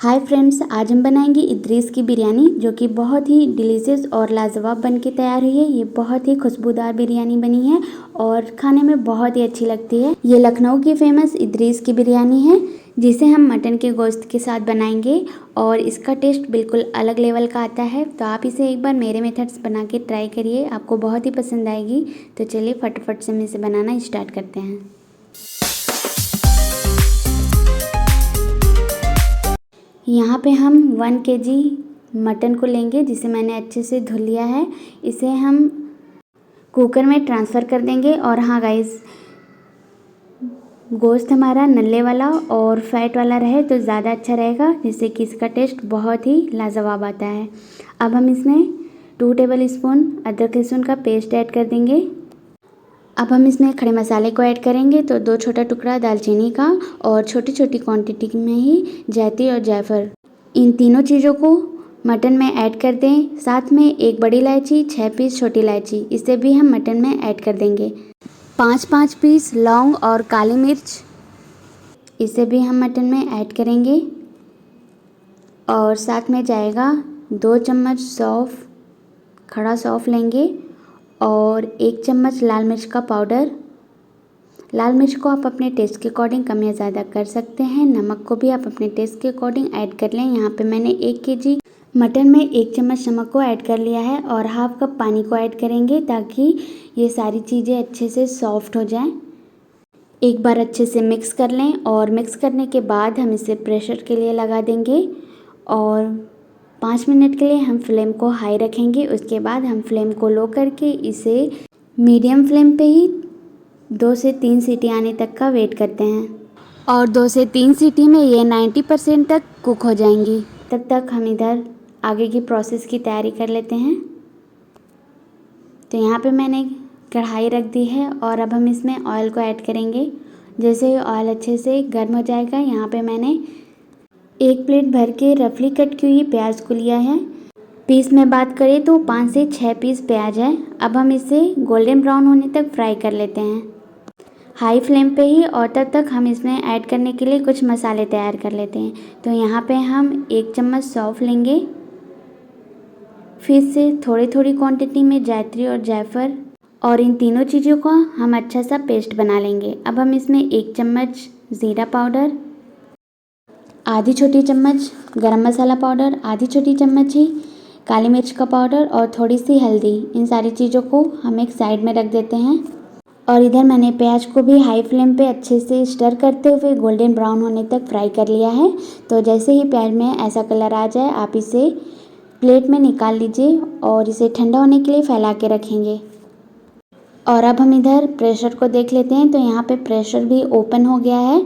Hi friends, आज हम बनाएंगे इद्रीस की बिरयानी जो कि बहुत ही डिलीशियस और लाजवाब बन के तैयार हुई है। ये बहुत ही खुशबूदार बिरयानी बनी है और खाने में बहुत ही अच्छी लगती है। ये लखनऊ की फेमस इद्रीस की बिरयानी है जिसे हम मटन के गोश्त के साथ बनाएंगे और इसका टेस्ट बिल्कुल अलग लेवल का आता है। तो आप इसे एक बार मेरे मेथड्स बना के ट्राई करिए, आपको बहुत ही पसंद आएगी। तो चलिए फटाफट से हम इसे बनाना स्टार्ट करते हैं। यहाँ पे हम 1 kg मटन को लेंगे जिसे मैंने अच्छे से धुल लिया है। इसे हम कुकर में ट्रांसफ़र कर देंगे। और हाँ गाइस, गोश्त हमारा नल्ले वाला और फैट वाला रहे तो ज़्यादा अच्छा रहेगा, जिससे कि इसका टेस्ट बहुत ही लाजवाब आता है। अब हम इसमें 2 टेबल स्पून अदरक लहसुन का पेस्ट ऐड कर देंगे। अब हम इसमें खड़े मसाले को ऐड करेंगे। तो 2 छोटा टुकड़ा दालचीनी का और छोटी छोटी क्वांटिटी में ही जायत्री और जायफल, इन तीनों चीज़ों को मटन में ऐड कर दें। साथ में 1 बड़ी इलायची, 6 पीस छोटी इलायची, इसे भी हम मटन में ऐड कर देंगे। 5 पीस लौंग और काली मिर्च, इसे भी हम मटन में ऐड करेंगे। और साथ में जाएगा 2 चम्मच सौंफ, खड़ा सौंफ लेंगे और 1 चम्मच लाल मिर्च का पाउडर। लाल मिर्च को आप अपने टेस्ट के अकॉर्डिंग कम या ज़्यादा कर सकते हैं। नमक को भी आप अपने टेस्ट के अकॉर्डिंग ऐड कर लें। यहाँ पे मैंने 1 kg मटन में 1 चम्मच नमक को ऐड कर लिया है और हाफ कप पानी को ऐड करेंगे ताकि ये सारी चीज़ें अच्छे से सॉफ्ट हो जाएं। एक बार अच्छे से मिक्स कर लें और मिक्स करने के बाद हम इसे प्रेशर के लिए लगा देंगे और 5 मिनट के लिए हम फ्लेम को हाई रखेंगे। उसके बाद हम फ्लेम को लो करके इसे मीडियम फ्लेम पे ही 2 से 3 सीटी आने तक का वेट करते हैं और 2 से 3 सीटी में ये 90% तक कुक हो जाएंगी। तब तक हम इधर आगे की प्रोसेस की तैयारी कर लेते हैं। तो यहाँ पे मैंने कढ़ाई रख दी है और अब हम इसमें ऑयल को ऐड करेंगे। जैसे ही ऑयल अच्छे से गर्म हो जाएगा, यहाँ पे मैंने 1 प्लेट भर के रफली कट की हुई प्याज को लिया है। पीस में बात करें तो 5 से 6 पीस प्याज है। अब हम इसे गोल्डन ब्राउन होने तक फ्राई कर लेते हैं हाई फ्लेम पे ही। और तब तक हम इसमें ऐड करने के लिए कुछ मसाले तैयार कर लेते हैं। तो यहाँ पे हम 1 चम्मच सौंफ लेंगे, फिर से थोड़ी थोड़ी क्वांटिटी में जायत्री और जायफल, और इन तीनों चीज़ों का हम अच्छा सा पेस्ट बना लेंगे। अब हम इसमें 1 चम्मच ज़ीरा पाउडर, आधी छोटी चम्मच गरम मसाला पाउडर, आधी छोटी चम्मच ही काली मिर्च का पाउडर और थोड़ी सी हल्दी, इन सारी चीज़ों को हम एक साइड में रख देते हैं। और इधर मैंने प्याज को भी हाई फ्लेम पे अच्छे से स्टर करते हुए गोल्डन ब्राउन होने तक फ्राई कर लिया है। तो जैसे ही प्याज में ऐसा कलर आ जाए, आप इसे प्लेट में निकाल लीजिए और इसे ठंडा होने के लिए फैला के रखेंगे। और अब हम इधर प्रेशर को देख लेते हैं। तो यहाँ पे प्रेशर भी ओपन हो गया है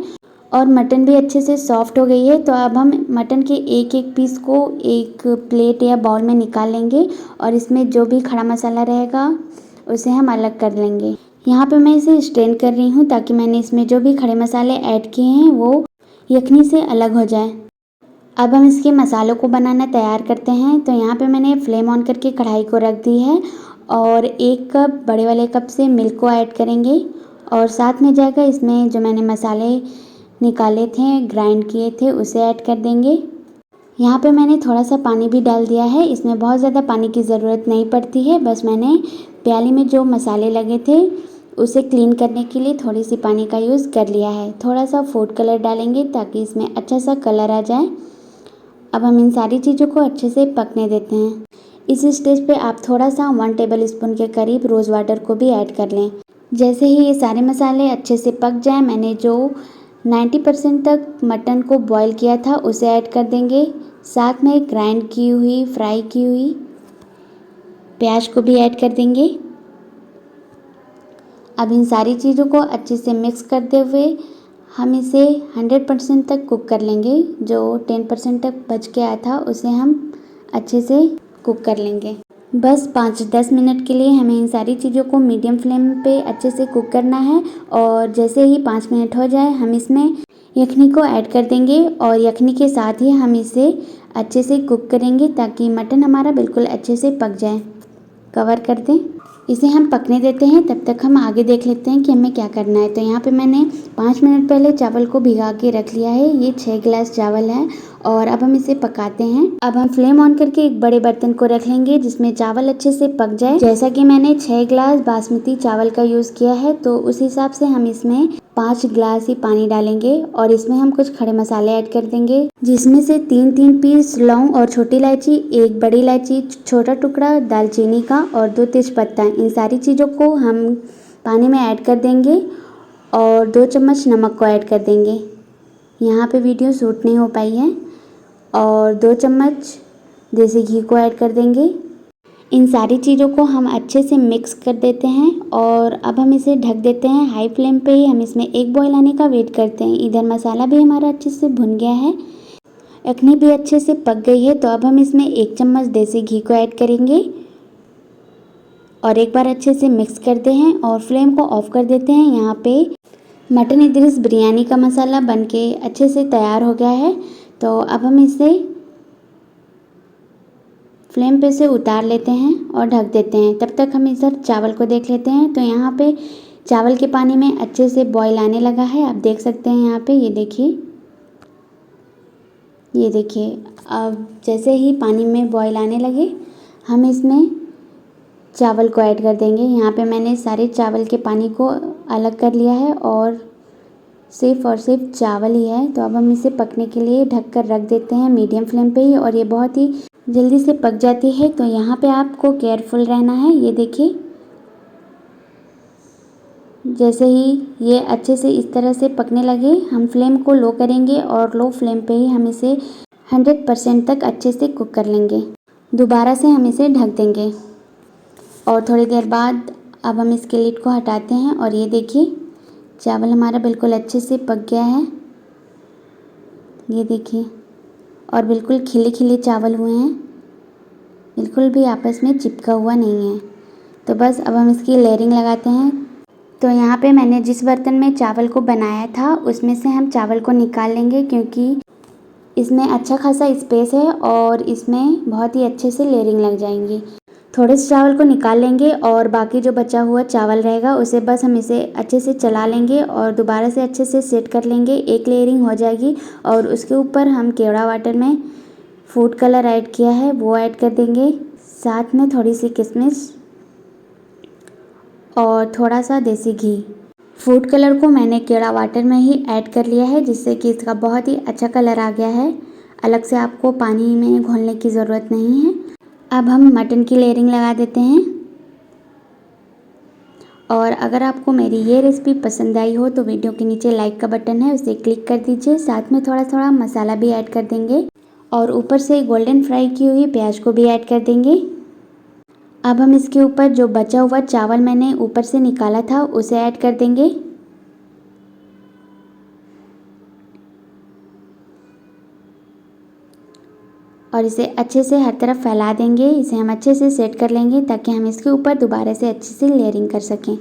और मटन भी अच्छे से सॉफ्ट हो गई है। तो अब हम मटन के एक एक पीस को एक प्लेट या बाउल में निकाल लेंगे और इसमें जो भी खड़ा मसाला रहेगा उसे हम अलग कर लेंगे। यहाँ पे मैं इसे स्ट्रेन कर रही हूँ ताकि मैंने इसमें जो भी खड़े मसाले ऐड किए हैं वो यखनी से अलग हो जाए। अब हम इसके मसालों को बनाना तैयार करते हैं। तो यहाँ पे मैंने फ्लेम ऑन करके कढ़ाई को रख दी है और 1 कप बड़े वाले कप से मिल्क को ऐड करेंगे और साथ में जाएगा इसमें जो मैंने मसाले निकाले थे, ग्राइंड किए थे, उसे ऐड कर देंगे। यहाँ पे मैंने थोड़ा सा पानी भी डाल दिया है। इसमें बहुत ज़्यादा पानी की ज़रूरत नहीं पड़ती है, बस मैंने प्याली में जो मसाले लगे थे उसे क्लीन करने के लिए थोड़ी सी पानी का यूज़ कर लिया है। थोड़ा सा फूड कलर डालेंगे ताकि इसमें अच्छा सा कलर आ जाए। अब हम इन सारी चीज़ों को अच्छे से पकने देते हैं। इस स्टेज पे आप थोड़ा सा 1 टेबल स्पून के करीब रोज़ वाटर को भी ऐड कर लें। जैसे ही ये सारे मसाले अच्छे से पक जाए, मैंने जो 90% तक मटन को बॉईल किया था उसे ऐड कर देंगे। साथ में ग्राइंड की हुई, फ्राई की हुई प्याज को भी ऐड कर देंगे। अब इन सारी चीज़ों को अच्छे से मिक्स करते हुए हम इसे 100% तक कुक कर लेंगे। जो 10% तक बच के आया था उसे हम अच्छे से कुक कर लेंगे। बस 5-10 मिनट के लिए हमें इन सारी चीज़ों को मीडियम फ्लेम पे अच्छे से कुक करना है। और जैसे ही 5 मिनट हो जाए, हम इसमें यखनी को ऐड कर देंगे और यखनी के साथ ही हम इसे अच्छे से कुक करेंगे ताकि मटन हमारा बिल्कुल अच्छे से पक जाए। कवर कर दें, इसे हम पकने देते हैं। तब तक हम आगे देख लेते हैं कि हमें क्या करना है। तो यहाँ पे मैंने 5 मिनट पहले चावल को भिगा के रख लिया है। ये 6 गिलास चावल है और अब हम इसे पकाते हैं। अब हम फ्लेम ऑन करके एक बड़े बर्तन को रख लेंगे जिसमें चावल अच्छे से पक जाए। जैसा कि मैंने 6 गिलास बासमती चावल का यूज़ किया है तो उस हिसाब से हम इसमें 5 गिलास ही पानी डालेंगे और इसमें हम कुछ खड़े मसाले ऐड कर देंगे, जिसमें से 3 पीस लौंग और छोटी इलायची, 1 बड़ी इलायची, छोटा टुकड़ा दालचीनी का और 2 तेजपत्ता। इन सारी चीज़ों को हम पानी में ऐड कर देंगे और 2 चम्मच नमक को ऐड कर देंगे। यहाँ पे वीडियो शूट नहीं हो पाई है। और 2 चम्मच देसी घी को ऐड कर देंगे। इन सारी चीज़ों को हम अच्छे से मिक्स कर देते हैं और अब हम इसे ढक देते हैं। हाई फ्लेम पे ही हम इसमें 1 बॉयल आने का वेट करते हैं। इधर मसाला भी हमारा अच्छे से भुन गया है, यखनी भी अच्छे से पक गई है। तो अब हम इसमें 1 चम्मच देसी घी को ऐड करेंगे और एक बार अच्छे से मिक्स करते हैं और फ्लेम को ऑफ कर देते हैं। यहाँ पे मटन इदरिस बिरयानी का मसाला बनके अच्छे से तैयार हो गया है। तो अब हम इसे फ्लेम पे से उतार लेते हैं और ढक देते हैं। तब तक हम इधर चावल को देख लेते हैं। तो यहाँ पे चावल के पानी में अच्छे से बॉईल आने लगा है, आप देख सकते हैं। यहाँ पे ये देखिए अब जैसे ही पानी में बॉईल आने लगे हम इसमें चावल को ऐड कर देंगे। यहाँ पे मैंने सारे चावल के पानी को अलग कर लिया है और सिर्फ चावल ही है। तो अब हम इसे पकने के लिए ढक कर रख देते हैं मीडियम फ्लेम पे ही और ये बहुत ही जल्दी से पक जाती है। तो यहाँ पे आपको केयरफुल रहना है। ये देखिए जैसे ही ये अच्छे से इस तरह से पकने लगे हम फ्लेम को लो करेंगे और लो फ्लेम पे ही हम इसे 100% तक अच्छे से कुक कर लेंगे। दोबारा से हम इसे ढक देंगे और थोड़ी देर बाद अब हम इसके लिड को हटाते हैं और ये देखिए चावल हमारा बिल्कुल अच्छे से पक गया है। ये देखिए और बिल्कुल खिले खिले चावल हुए हैं, बिल्कुल भी आपस में चिपका हुआ नहीं है। तो बस अब हम इसकी लेयरिंग लगाते हैं। तो यहाँ पे मैंने जिस बर्तन में चावल को बनाया था उसमें से हम चावल को निकाल लेंगे क्योंकि इसमें अच्छा खासा स्पेस है और इसमें बहुत ही अच्छे से लेयरिंग लग जाएंगी। थोड़े से चावल को निकाल लेंगे और बाकी जो बचा हुआ चावल रहेगा उसे बस हम इसे अच्छे से चला लेंगे और दोबारा से अच्छे से सेट कर लेंगे। एक लेयरिंग हो जाएगी और उसके ऊपर हम केवड़ा वाटर में फूड कलर ऐड किया है वो ऐड कर देंगे, साथ में थोड़ी सी किशमिश और थोड़ा सा देसी घी। फूड कलर को मैंने केवड़ा वाटर में ही ऐड कर लिया है जिससे कि इसका बहुत ही अच्छा कलर आ गया है। अलग से आपको पानी में घोलने की ज़रूरत नहीं है। अब हम मटन की लेयरिंग लगा देते हैं और अगर आपको मेरी ये रेसिपी पसंद आई हो तो वीडियो के नीचे लाइक का बटन है उसे क्लिक कर दीजिए। साथ में थोड़ा थोड़ा मसाला भी ऐड कर देंगे और ऊपर से गोल्डन फ्राई की हुई प्याज को भी ऐड कर देंगे। अब हम इसके ऊपर जो बचा हुआ चावल मैंने ऊपर से निकाला था उसे ऐड कर देंगे और इसे अच्छे से हर तरफ फैला देंगे। इसे हम अच्छे से सेट कर लेंगे ताकि हम इसके ऊपर दोबारा से अच्छे से लेयरिंग कर सकें।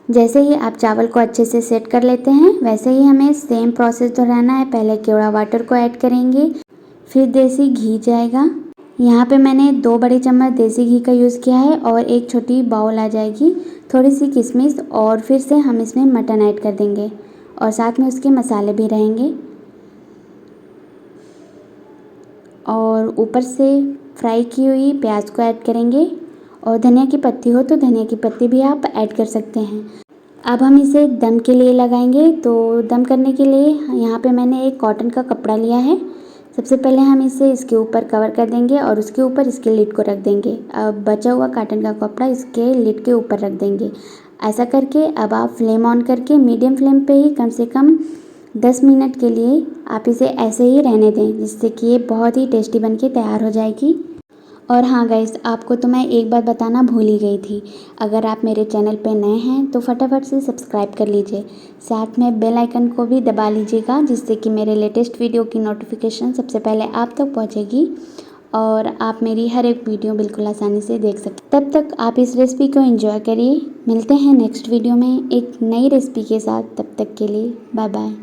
जैसे ही आप चावल को अच्छे से सेट कर लेते हैं वैसे ही हमें सेम प्रोसेस दोहराना है। पहले केवड़ा वाटर को ऐड करेंगे, फिर देसी घी जाएगा। यहाँ पे मैंने 2 बड़े चम्मच देसी घी का यूज़ किया है और एक छोटी बाउल आ जाएगी, थोड़ी सी किशमिश और फिर से हम इसमें मटन ऐड कर देंगे और साथ में उसके मसाले भी रहेंगे और ऊपर से फ्राई की हुई प्याज को ऐड करेंगे और धनिया की पत्ती हो तो धनिया की पत्ती भी आप ऐड कर सकते हैं। अब हम इसे दम के लिए लगाएंगे। तो दम करने के लिए यहाँ पे मैंने एक कॉटन का कपड़ा लिया है। सबसे पहले हम इसे इसके ऊपर कवर कर देंगे और उसके ऊपर इसके लिड को रख देंगे। अब बचा हुआ कॉटन का कपड़ा इसके लिड के ऊपर रख देंगे। ऐसा करके अब आप फ्लेम ऑन करके मीडियम फ्लेम पे ही कम से कम 10 मिनट के लिए आप इसे ऐसे ही रहने दें जिससे कि ये बहुत ही टेस्टी बनके तैयार हो जाएगी। और हाँ गाइस, आपको तो मैं एक बात बताना भूल ही गई थी। अगर आप मेरे चैनल पे नए हैं तो फटाफट से सब्सक्राइब कर लीजिए, साथ में बेल आइकन को भी दबा लीजिएगा जिससे कि मेरे लेटेस्ट वीडियो की नोटिफिकेशन सबसे पहले आप तक पहुँचेगी और आप मेरी हर एक वीडियो बिल्कुल आसानी से देख सकते। तब तक आप इस रेसिपी को एंजॉय करिए। मिलते हैं नेक्स्ट वीडियो में एक नई रेसिपी के साथ। तब तक के लिए बाय बाय।